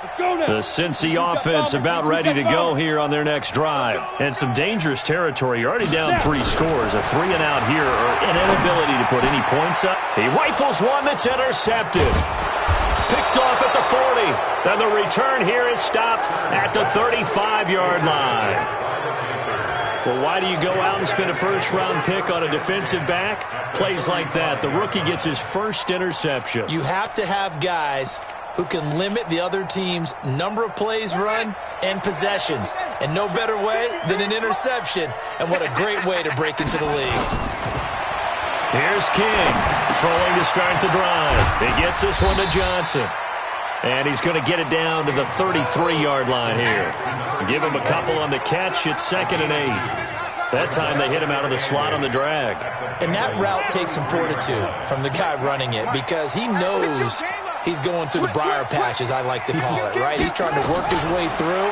The Cincy offense about ready to go here on their next drive. And some dangerous territory. You're already down 3 scores. A 3-and-out here or an inability to put any points up. He rifles one that's intercepted. Picked off at the 40. And the return here is stopped at the 35-yard line. Well, why do you go out and spend a first-round pick on a defensive back? Plays like that. The rookie gets his first interception. You have to have guys who can limit the other team's number of plays run and possessions. And no better way than an interception. And what a great way to break into the league. Here's King, throwing to start the drive. He gets this one to Johnson. And he's going to get it down to the 33-yard line here. Give him a couple on the catch. It's 2nd and 8. That time they hit him out of the slot on the drag. And that route takes some fortitude from the guy running it because he knows he's going through the briar patch, as I like to call it, right? He's trying to work his way through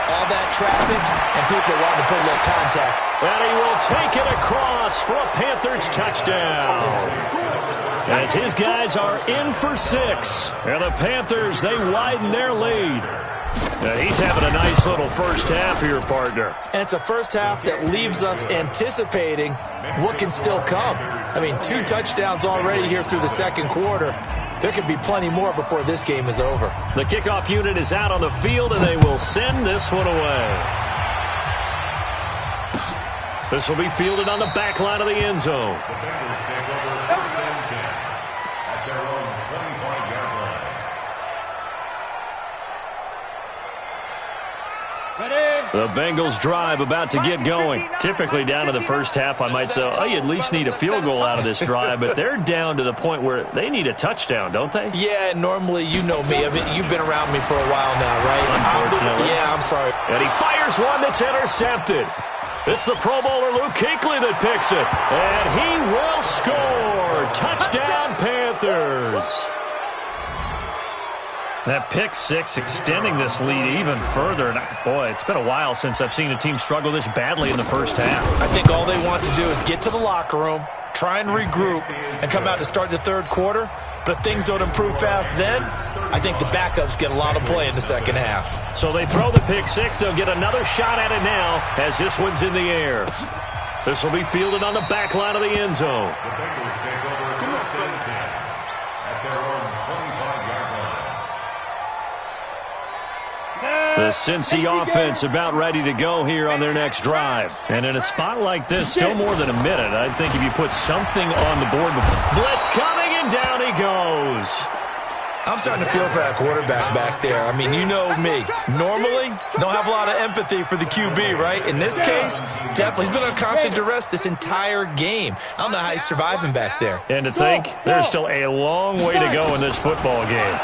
all that traffic, and people are wanting to put a little contact. And he will take it across for a Panthers touchdown. As his guys are in for 6. And the Panthers, they widen their lead. Now he's having a nice little first half here, partner. And it's a first half that leaves us anticipating what can still come. I mean, 2 touchdowns already here through the second quarter. There could be plenty more before this game is over. The kickoff unit is out on the field, and they will send this one away. This will be fielded on the back line of the end zone. The Bengals drive about to get going. Typically down to the first half, I might say, oh, you at least need a field goal out of this drive, but they're down to the point where they need a touchdown, don't they? Yeah, normally, you know me. I mean, you've been around me for a while now, right? Unfortunately. Yeah, I'm sorry. And he fires one that's intercepted. It's the Pro Bowler Luke Kuechly that picks it. And he will score. Touchdown, Panthers. That pick 6 extending this lead even further. And boy, it's been a while since I've seen a team struggle this badly in the first half. I think all they want to do is get to the locker room, try and regroup, and come out to start the third quarter. But if things don't improve fast then, I think the backups get a lot of play in the second half. So they throw the pick 6. They'll get another shot at it now as this one's in the air. This will be fielded on the back line of the end zone. The Cincy offense about ready to go here on their next drive. And in a spot like this, still more than a minute, I think if you put something on the board before. Blitz coming, and down he goes. I'm starting to feel for that quarterback back there. I mean, you know me. Normally, don't have a lot of empathy for the QB, right? In this case, definitely. He's been on constant duress this entire game. I don't know how he's surviving back there. And to think, there's still a long way to go in this football game.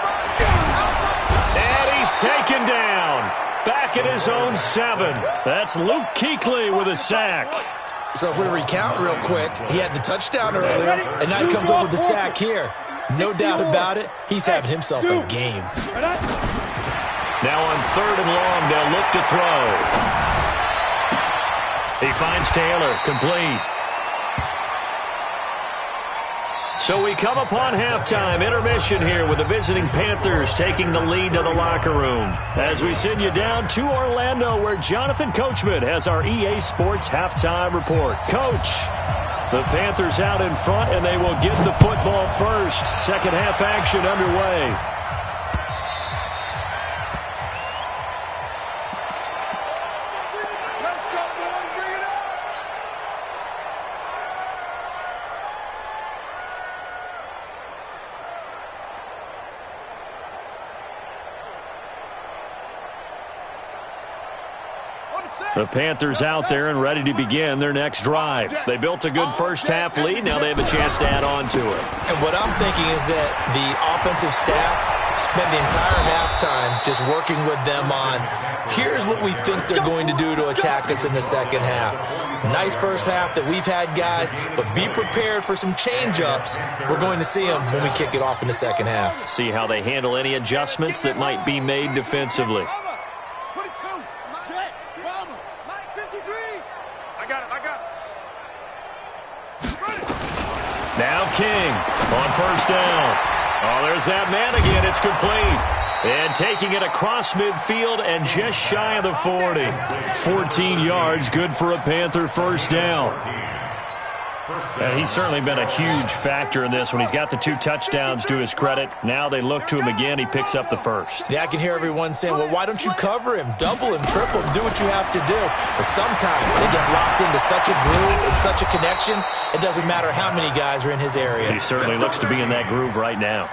And he's taken down. Back at his own 7. That's Luke Kuechly with a sack. So if we recount real quick, he had the touchdown earlier, and now he comes up with the sack here. No doubt about it, he's having himself a game. Now on 3rd and long, they'll look to throw. He finds Taylor, complete. So we come upon halftime intermission here with the visiting Panthers taking the lead to the locker room. As we send you down to Orlando where Jonathan Coachman has our EA Sports halftime report. Coach, the Panthers out in front and they will get the football first. Second half action underway. The Panthers out there and ready to begin their next drive. They built a good first half lead. Now they have a chance to add on to it. And what I'm thinking is that the offensive staff spent the entire halftime just working with them on, here's what we think they're going to do to attack us in the second half. Nice first half that we've had, guys, but be prepared for some change-ups. We're going to see them when we kick it off in the second half. See how they handle any adjustments that might be made defensively. Now King on first down. Oh, there's that man again. It's complete. And taking it across midfield and just shy of the 40. 14 yards, good for a Panther first down. And he's certainly been a huge factor in this one. He's got the 2 touchdowns to his credit. Now they look to him again. He picks up the first. Yeah, I can hear everyone saying, well, why don't you cover him? Double him, triple him, do what you have to do. But sometimes they get locked into such a groove and such a connection, it doesn't matter how many guys are in his area. He certainly looks to be in that groove right now.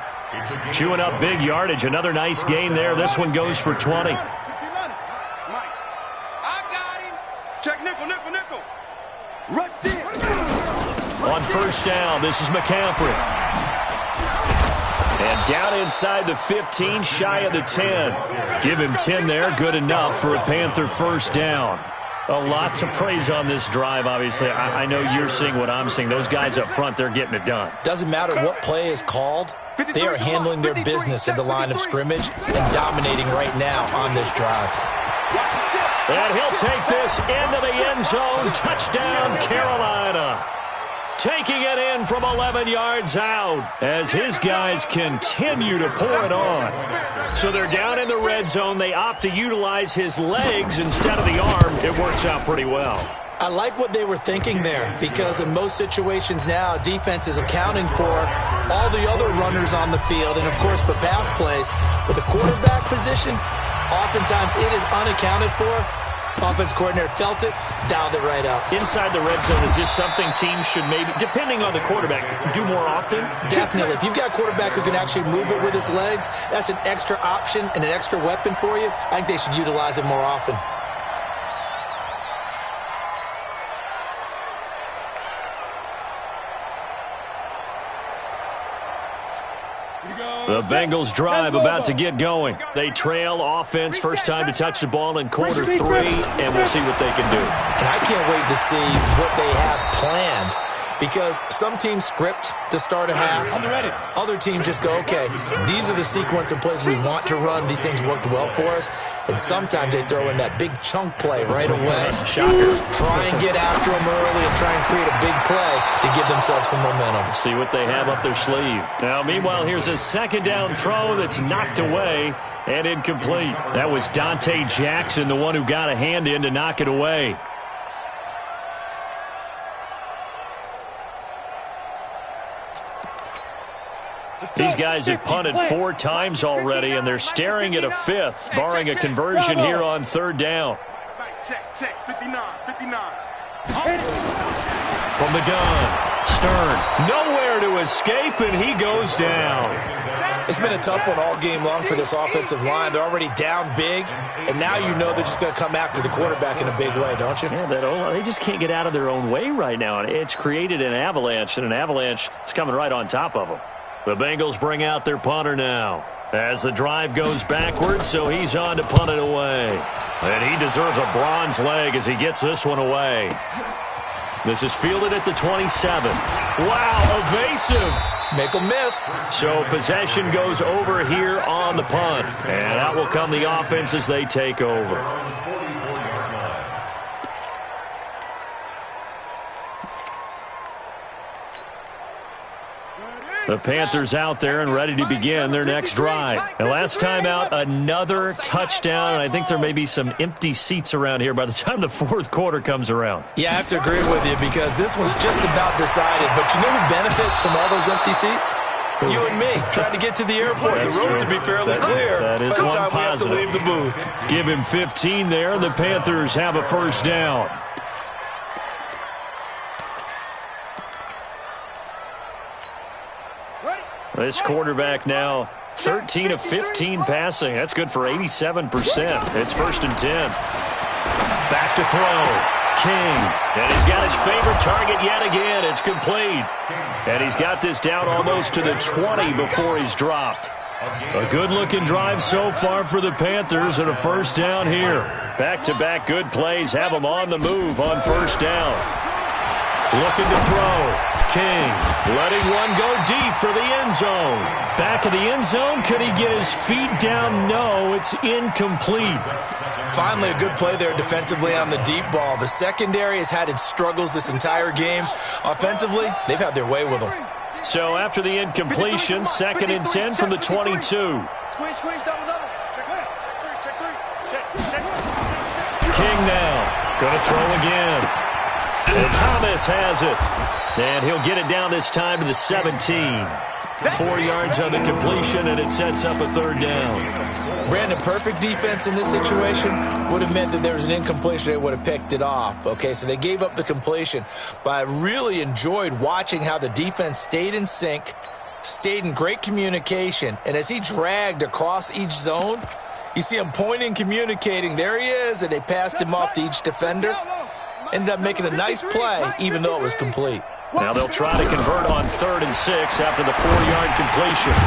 Chewing up big yardage. Another nice gain there. This one goes for 20. I got him. Check nickel, nickel, nickel. Rush in. On first down, this is McCaffrey. And down inside the 15, shy of the 10. Give him 10 there, good enough for a Panther first down. A lot to praise on this drive, obviously. I know you're seeing what I'm seeing. Those guys up front, they're getting it done. Doesn't matter what play is called. They are handling their business at the line of scrimmage and dominating right now on this drive. And he'll take this into the end zone. Touchdown, Carolina. Taking it in from 11 yards out as his guys continue to pour it on. So they're down in the red zone. They opt to utilize his legs instead of the arm. It works out pretty well. I like what they were thinking there because in most situations now, defense is accounting for all the other runners on the field and, of course, for pass plays. But the quarterback position, oftentimes it is unaccounted for. Offense coordinator felt it, dialed it right up. Inside the red zone, is this something teams should maybe, depending on the quarterback, do more often? Definitely. If you've got a quarterback who can actually move it with his legs, that's an extra option and an extra weapon for you. I think they should utilize it more often. The Bengals drive about to get going. They trail offense, first time to touch the ball in quarter 3, and we'll see what they can do. And I can't wait to see what they have planned because some teams script to start a half. Other teams just go, okay, these are the sequence of plays we want to run. These things worked well for us. And sometimes they throw in that big chunk play right away. Shocker. Try and get after them early and try and create a big play to give themselves some momentum. See what they have up their sleeve. Now, meanwhile, here's a second down throw that's knocked away and incomplete. That was Dante Jackson, the one who got a hand in to knock it away. These guys have punted 4 times already, and they're staring at a 5th, barring a conversion here on third down. Check, 59. From the gun, Stern, nowhere to escape, and he goes down. It's been a tough one all game long for this offensive line. They're already down big, and now you know they're just going to come after the quarterback in a big way, don't you? Yeah, they just can't get out of their own way right now. It's created an avalanche, and an avalanche is coming right on top of them. The Bengals bring out their punter now as the drive goes backwards, so he's on to punt it away. And he deserves a bronze leg as he gets this one away. This is fielded at the 27. Wow, evasive. Make them miss. So possession goes over here on the punt. And out will come the offense as they take over. The Panthers out there and ready to begin their next drive. And last time out, another touchdown, and I think there may be some empty seats around here by the time the fourth quarter comes around. Yeah, I have to agree with you because this one's just about decided. But you know who benefits from all those empty seats? You and me, trying to get to the airport. That's the road true. to be fairly clear that is by the one time positive. we have to leave the booth. Give him 15 there. The Panthers have a first down. This quarterback now 13 of 15 passing. That's good for 87%. It's first and 10. Back to throw. King. And he's got his favorite target yet again. It's complete. And he's got this down almost to the 20 before he's dropped. A good-looking drive so far for the Panthers and a first down here. Back-to-back good plays have them on the move on first down. Looking to throw. King letting one go deep for the end zone. Back of the end zone. Could he get his feet down? No, it's incomplete. Finally, a good play there defensively on the deep ball. The secondary has had its struggles this entire game. Offensively, they've had their way with them. So after the incompletion, 2nd and 10 from the 22. Squeeze, squeeze, double, double. Check three. King now. Going to throw again. And Thomas has it. And he'll get it down this time to the 17. 4 yards on the completion, and it sets up a 3rd down. Brandon, perfect defense in this situation would have meant that there was an incompletion. They would have picked it off. Okay, so they gave up the completion. But I really enjoyed watching how the defense stayed in sync, stayed in great communication. And as he dragged across each zone, you see him pointing, communicating. There he is, and they passed him off to each defender. Ended up making a nice play, even though it was complete. Now they'll try to convert on 3rd and 6 after the 4-yard completion.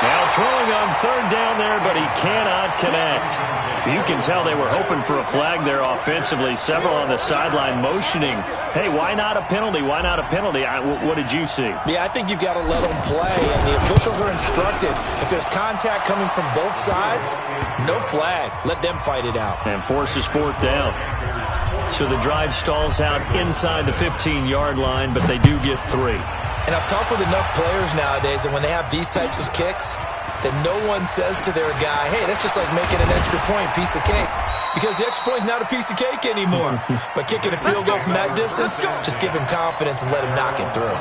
Now throwing on 3rd down there, but he cannot connect. You can tell they were hoping for a flag there offensively. Several on the sideline motioning, hey, why not a penalty? Why not a penalty? What did you see? Yeah, I think you've got to let them play, and the officials are instructed. If there's contact coming from both sides, no flag. Let them fight it out. And forces 4th down. So the drive stalls out inside the 15-yard line, but they do get 3. And I've talked with enough players nowadays, and when they have these types of kicks, that no one says to their guy, hey, that's just like making an extra point, piece of cake. Because the extra point is not a piece of cake anymore. But kicking a field goal from that distance, just give him confidence and let him knock it through.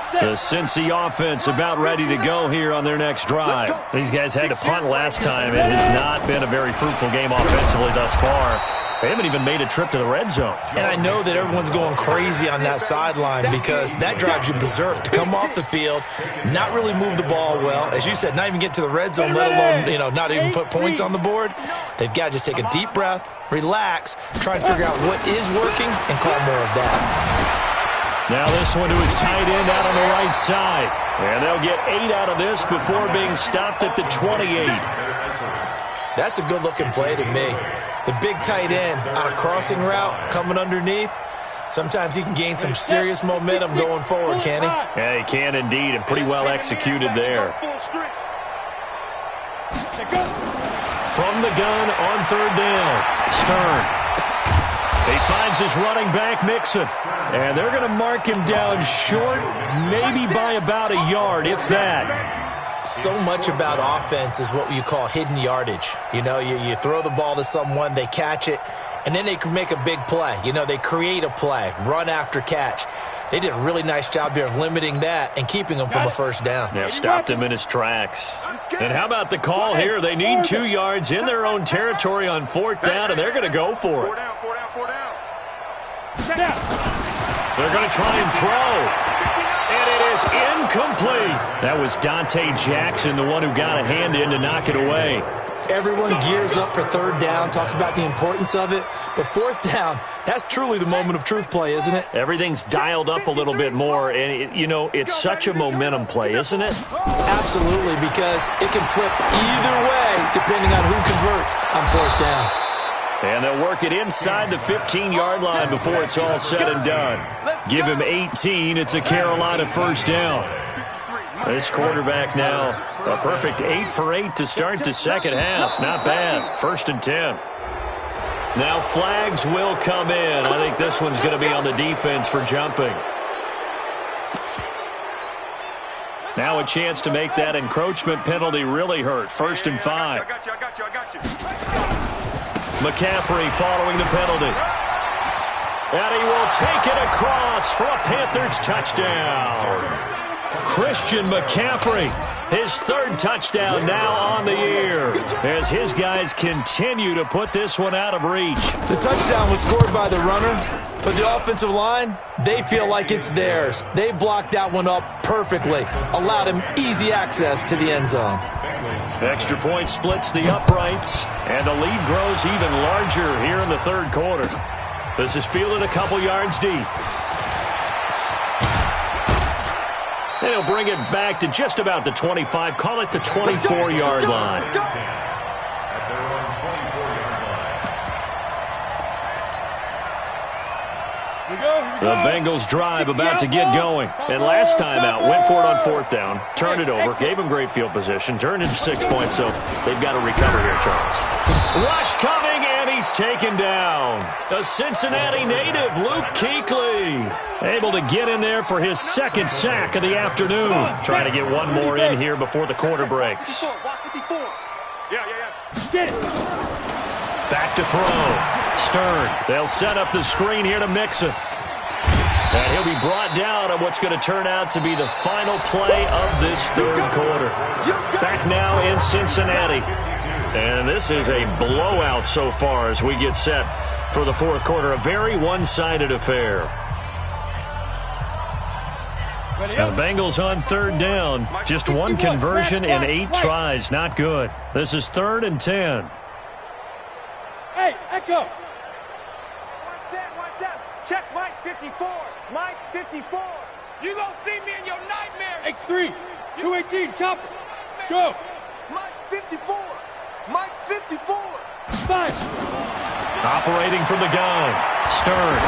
The Cincy offense about ready to go here on their next drive. These guys had to punt last time. It has not been a very fruitful game offensively thus far. They haven't even made a trip to the red zone. And I know that everyone's going crazy on that sideline because that drives you berserk to come off the field, not really move the ball well. As you said, not even get to the red zone, let alone, not even put points on the board. They've got to just take a deep breath, relax, try and figure out what is working, and call more of that. Now this one to his tight end out on the right side. And they'll get 8 out of this before being stopped at the 28. That's a good-looking play to me. The big tight end on a crossing route coming underneath. Sometimes he can gain some serious momentum going forward, can he? Yeah, he can indeed, and pretty well executed there. From the gun on 3rd down, Stern. He finds his running back, Mixon. And they're going to mark him down short, maybe by about a yard, if that. So much about offense is what you call hidden yardage. You throw the ball to someone, they catch it, and then they can make a big play. They create a play, run after catch. They did a really nice job there of limiting that and keeping him from a 1st down. Yeah, stopped him in his tracks. And how about the call here? They need 2 yards in their own territory on 4th down, and they're going to go for it. 4 down. They're going to try and throw. And it is incomplete. That was Dante Jackson, the one who got a hand in to knock it away. Everyone gears up for 3rd down, talks about the importance of it. But 4th down, that's truly the moment of truth play, isn't it? Everything's dialed up a little bit more. And, it's such a momentum play, isn't it? Absolutely, because it can flip either way depending on who converts on 4th down. And they'll work it inside the 15-yard line before it's all said and done. Give him 18. It's a Carolina 1st down. This quarterback now, a perfect 8 for 8 to start the 2nd half. Not bad. 1st and 10. Now flags will come in. I think this one's going to be on the defense for jumping. Now a chance to make that encroachment penalty really hurt. 1st and 5. I got you. McCaffrey following the penalty. And he will take it across for a Panthers touchdown. Christian McCaffrey, his 3rd touchdown now on the year as his guys continue to put this one out of reach. The touchdown was scored by the runner, but the offensive line, they feel like it's theirs. They blocked that one up perfectly, allowed him easy access to the end zone. Extra point splits the uprights, and the lead grows even larger here in the 3rd quarter. This is fielded a couple yards deep. And he'll bring it back to just about the 25, call it the 24-yard line. The Bengals drive about to get going. And last time out, went for it on 4th down, turned it over, gave them great field position, turned into 6 points, so they've got to recover here, Charles. Rush coming, and he he's taken down. The Cincinnati native, Luke Kuechly, able to get in there for his second sack of the afternoon. Trying to get one more in here before the quarter breaks. Back to throw. Stern. They'll set up the screen here to Mixon. And he'll be brought down on what's going to turn out to be the final play of this third quarter. Back now in Cincinnati. And this is a blowout so far as we get set for the fourth quarter. A very one-sided affair. Now the Bengals on third down. Just one conversion in 8 tries. Not good. This is 3rd and 10. Hey, Echo. One set. Check Mike 54. Mike 54. You gonna see me in your nightmare. X3. 218. Chopper. Go. Mike 54. Mike 54. 5. Operating from the gun. Stern.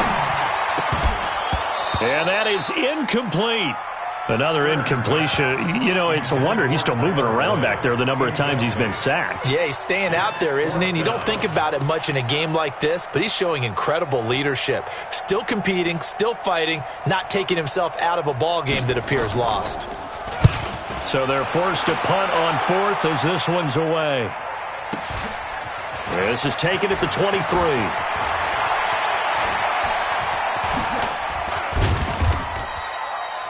And that is incomplete. Another incompletion. You know, it's a wonder he's still moving around back there the number of times he's been sacked. Yeah, he's staying out there, isn't he? And you don't think about it much in a game like this, but he's showing incredible leadership. Still competing, still fighting, not taking himself out of a ball game that appears lost. So they're forced to punt on 4th as this one's away. This is taken at the 23.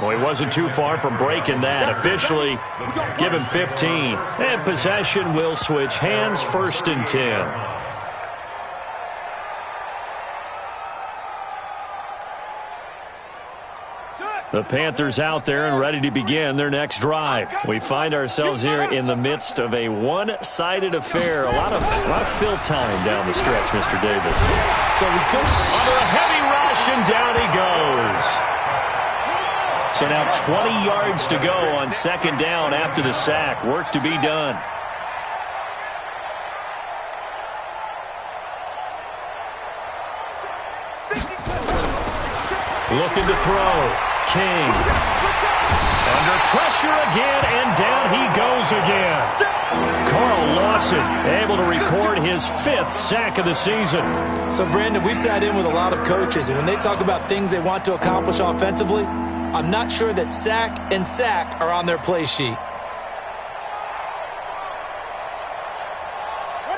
Well, he wasn't too far from breaking that. Officially, give him 15. And possession will switch hands, 1st and 10. The Panthers out there and ready to begin their next drive. We find ourselves here in the midst of a one-sided affair. A lot of fill time down the stretch, Mr. Davis. So we could under a heavy rush, and down he goes. So now 20 yards to go on 2nd down after the sack. Work to be done. Looking to throw. King. Under pressure again, and down he goes again. Carl Lawson able to record his 5th sack of the season. So, Brandon, we sat in with a lot of coaches, and when they talk about things they want to accomplish offensively, I'm not sure that sack and sack are on their play sheet.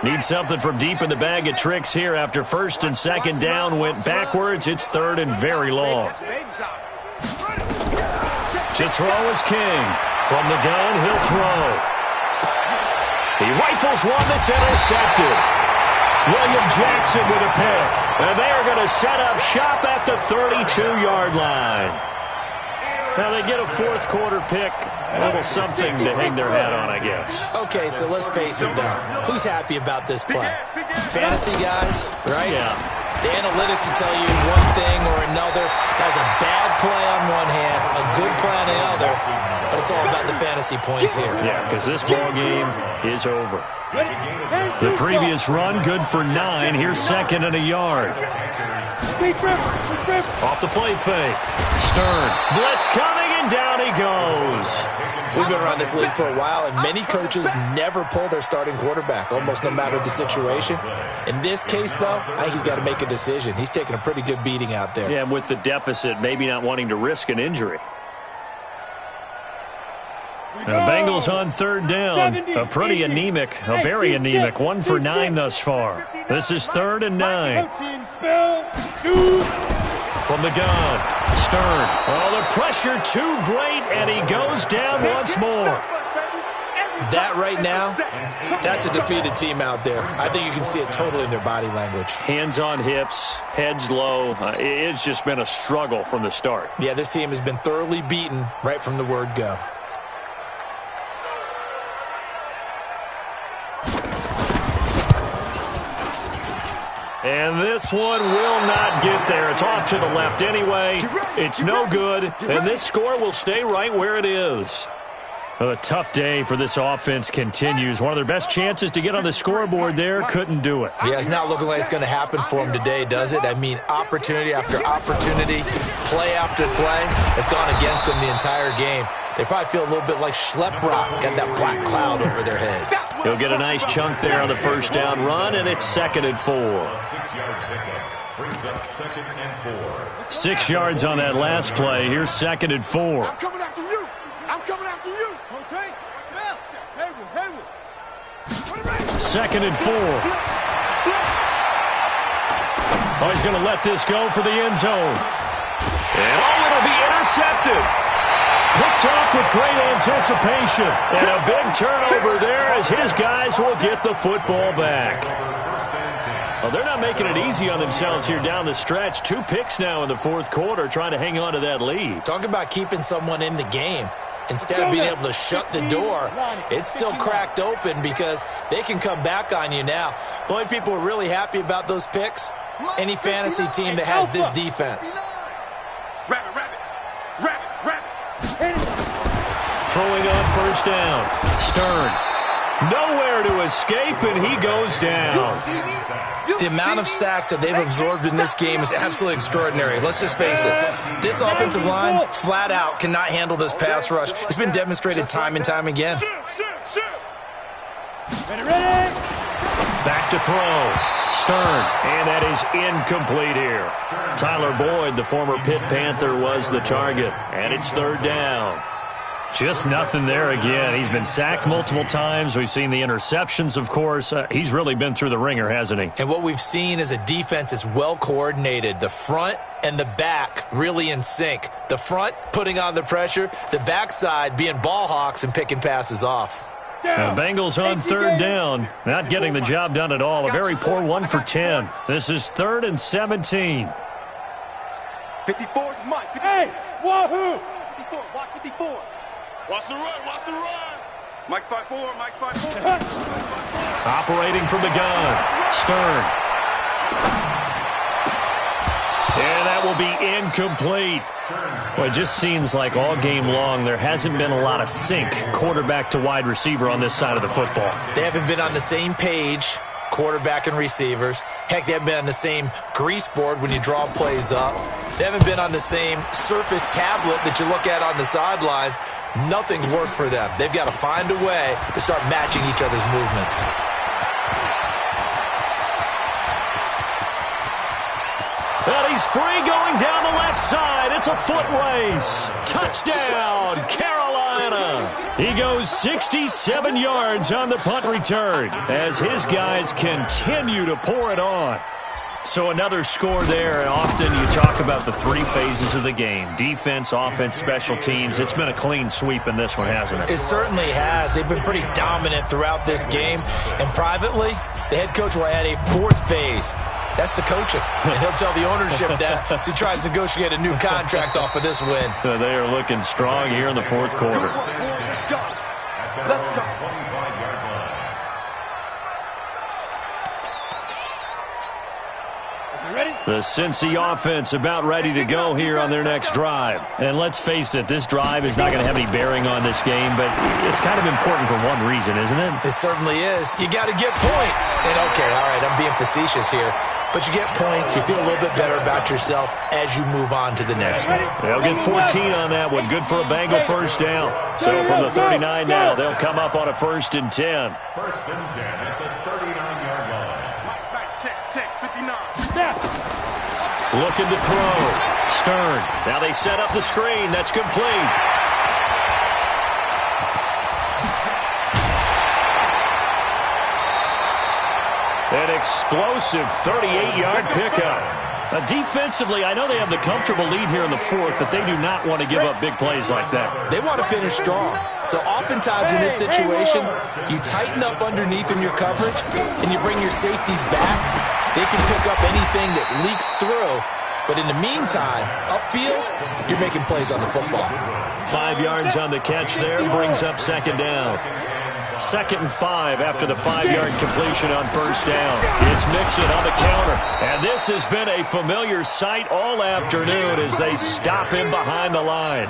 Need something from deep in the bag of tricks here after 1st and 2nd down went backwards. It's 3rd and very long. To throw is King. From the gun, he'll throw. He rifles one that's intercepted. William Jackson with a pick. And they are going to set up shop at the 32-yard line. Now they get a 4th quarter pick. A little something to hang their hat on, I guess. Okay, so let's face it, though. Who's happy about this play? Fantasy guys, right? Yeah. The analytics will tell you one thing or another. That's a bad play on one hand, a good play on the other, but it's all about the fantasy points here. Yeah, because this ball game is over. The previous run, good for 9. Here's 2nd and a yard. Off the play fake. Stern. Blitz coming, and down he goes. We've been around this league for a while, and many coaches never pull their starting quarterback, almost no matter the situation. In this case, though, I think he's got to make a decision. He's taking a pretty good beating out there. Yeah, and with the deficit, maybe not wanting to risk an injury. Now, Bengals on 3rd down. A pretty anemic, a very anemic. 1 for 9 thus far. This is 3rd and 9. From the gun, Stern. Oh, the pressure too great, and he goes down once more. That right now, that's a defeated team out there. I think you can see it totally in their body language. Hands on hips, heads low. It's just been a struggle from the start. Yeah, this team has been thoroughly beaten right from the word go. And this one will not get there. It's off to the left anyway. It's no good, and this score will stay right where it is. A tough day for this offense continues. One of their best chances to get on the scoreboard there, couldn't do it. Yeah, it's not looking like it's going to happen for them today, does it? I mean, opportunity after opportunity, play after play has gone against them the entire game. They probably feel a little bit like Schlepp Rock, got that black cloud over their heads. He'll get a nice chunk there on the first down run, and it's 2nd and 4. 6 yards on that last play. Here's 2nd and 4. I'm coming after you. I'm coming after you. Okay. 2nd and 4. Oh, he's going to let this go for the end zone. And it'll be intercepted. Picked off with great anticipation. And a big turnover there as his guys will get the football back. Well, they're not making it easy on themselves here down the stretch. 2 picks now in the 4th quarter trying to hang on to that lead. Talk about keeping someone in the game. Instead of being able to shut the door, it's still cracked open because they can come back on you now. The only people who are really happy about those picks, any fantasy team that has this defense. Throwing on first down. Stern. Nowhere to escape, and he goes down. The amount of sacks that they've absorbed in this game is absolutely extraordinary. Let's just face it. This offensive line, flat out, cannot handle this pass rush. It's been demonstrated time and time again. Back to throw. Stern. And that is incomplete here. Tyler Boyd, the former Pitt Panther, was the target. And it's 3rd down. Just nothing there again. He's been sacked multiple times. We've seen the interceptions, of course. He's really been through the ringer, hasn't he? And what we've seen is a defense that's well coordinated. The front and the back really in sync. The front putting on the pressure. The backside being ball hawks and picking passes off. Now, Bengals on 3rd down. Not getting the job done at all. A very poor 1 for 10. This is 3rd and 17. 54 is Mike. Hey, wahoo! 54, watch 54. Watch the run, watch the run. Mike's 5-4, Mike's 5-4. Operating from the gun. Stern. And that will be incomplete. Well, it just seems like all game long there hasn't been a lot of sync quarterback to wide receiver on this side of the football. They haven't been on the same page, quarterback and receivers. Heck, they haven't been on the same grease board when you draw plays up. They haven't been on the same surface tablet that you look at on the sidelines. Nothing's worked for them. They've got to find a way to start matching each other's movements. Well, he's free going down the left side. It's a foot race. Touchdown, Carolina. He goes 67 yards on the punt return as his guys continue to pour it on. So another score there, and often you talk about the 3 phases of the game. Defense, offense, special teams. It's been a clean sweep in this one, hasn't it? It certainly has. They've been pretty dominant throughout this game. And privately, the head coach will add a 4th phase. That's the coaching. And he'll tell the ownership that as he tries to negotiate a new contract off of this win. They are looking strong here in the 4th quarter. Let's go. Let's go. The Cincy offense about ready to go here on their next drive. And let's face it, this drive is not going to have any bearing on this game, but it's kind of important for one reason, isn't it? It certainly is. You got to get points. And okay, all right, I'm being facetious here. But you get points, you feel a little bit better about yourself as you move on to the next one. They'll get 14 on that one. Good for a Bengal first down. So from the 39 now, they'll come up on a 1st and 10. 1st and 10 at the 39-yard line. Check, 59. Looking to throw. Stern. Now they set up the screen. That's complete. An explosive 38-yard pickup. Defensively, I know they have the comfortable lead here in the 4th, but they do not want to give up big plays like that. They want to finish strong. So oftentimes in this situation, you tighten up underneath in your coverage, and you bring your safeties back. They can pick up anything that leaks through. But in the meantime, upfield, you're making plays on the football. 5 yards on the catch there, brings up 2nd down. 2nd and 5 after the 5-yard completion on 1st down. It's Mixon on the counter. And this has been a familiar sight all afternoon as they stop him behind the line.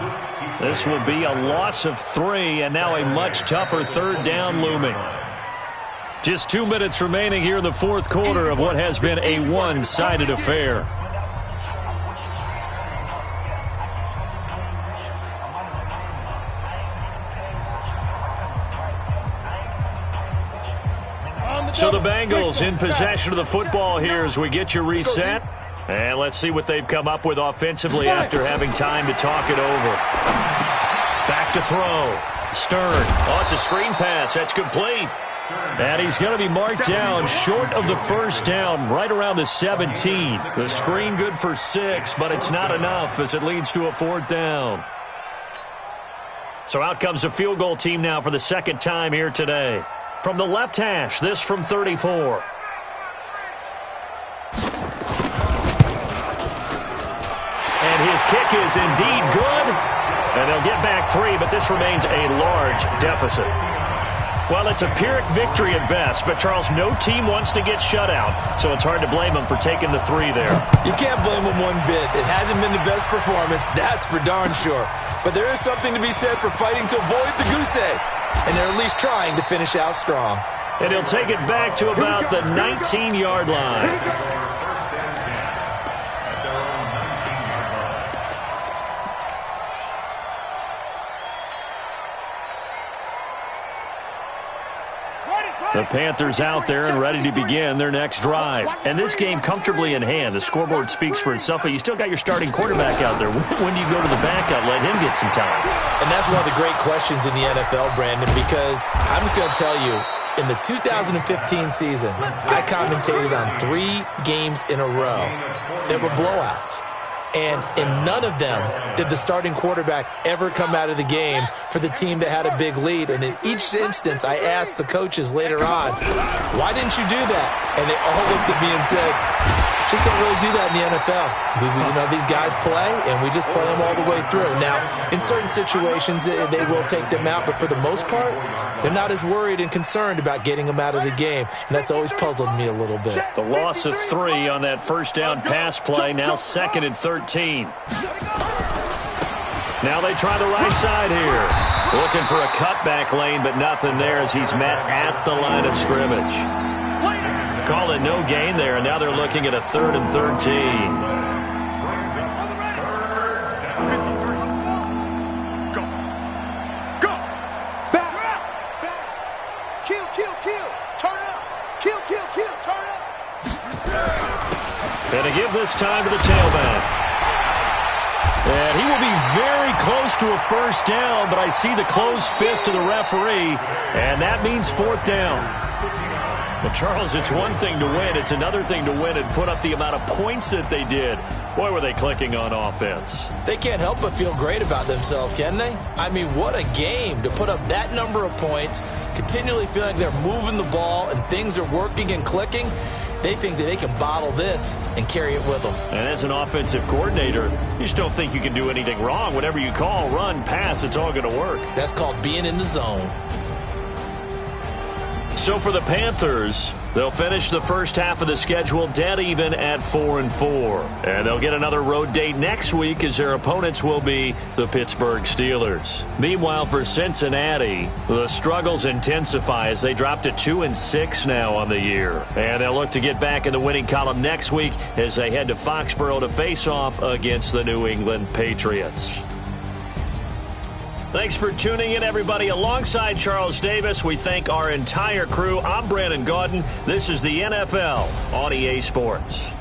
This will be a loss of 3 and now a much tougher 3rd down looming. Just 2 minutes remaining here in the 4th quarter of what has been a one-sided affair. So the Bengals in possession of the football here as we get you reset. And let's see what they've come up with offensively after having time to talk it over. Back to throw. Stern. Oh, it's a screen pass. That's complete. And he's going to be marked down short of the first down, right around the 17. The screen good for 6, but it's not enough as it leads to a 4th down. So out comes a field goal team now for the second time here today. From the left hash, this from 34. And his kick is indeed good. And they'll get back 3, but this remains a large deficit. Well, it's a Pyrrhic victory at best, but, Charles, no team wants to get shut out, so it's hard to blame them for taking the 3 there. You can't blame them one bit. It hasn't been the best performance, that's for darn sure. But there is something to be said for fighting to avoid the goose egg, and they're at least trying to finish out strong. And he'll take it back to about the 19-yard line. The Panthers out there and ready to begin their next drive. And this game comfortably in hand. The scoreboard speaks for itself, but you still got your starting quarterback out there. When do you go to the backup, let him get some time? And that's one of the great questions in the NFL, Brandon, because I'm just going to tell you, in the 2015 season, I commentated on 3 games in a row that were blowouts. And in none of them did the starting quarterback ever come out of the game for the team that had a big lead. And in each instance, I asked the coaches later on, why didn't you do that? And they all looked at me and said, just don't really do that in the NFL. These guys play, and we just play them all the way through. Now, in certain situations, they will take them out, but for the most part, they're not as worried and concerned about getting them out of the game, and that's always puzzled me a little bit. The loss of 3 on that first down pass play, now 2nd and 13. Now they try the right side here. Looking for a cutback lane, but nothing there as he's met at the line of scrimmage. Call it no gain there, and now they're looking at a 3rd and 13. And to give this time to the tailback. And he will be very close to a first down, but I see the closed fist of the referee, and that means 4th down. Well, Charles, it's one thing to win. It's another thing to win and put up the amount of points that they did. Boy, were they clicking on offense. They can't help but feel great about themselves, can they? I mean, what a game to put up that number of points, continually feeling they're moving the ball and things are working and clicking. They think that they can bottle this and carry it with them. And as an offensive coordinator, you just don't think you can do anything wrong. Whatever you call, run, pass, it's all going to work. That's called being in the zone. So for the Panthers, they'll finish the first half of the schedule dead even at 4-4. And they'll get another road date next week as their opponents will be the Pittsburgh Steelers. Meanwhile, for Cincinnati, the struggles intensify as they drop to 2-6 now on the year. And they'll look to get back in the winning column next week as they head to Foxborough to face off against the New England Patriots. Thanks for tuning in, everybody. Alongside Charles Davis, we thank our entire crew. I'm Brandon Gaudin. This is the NFL on EA Sports.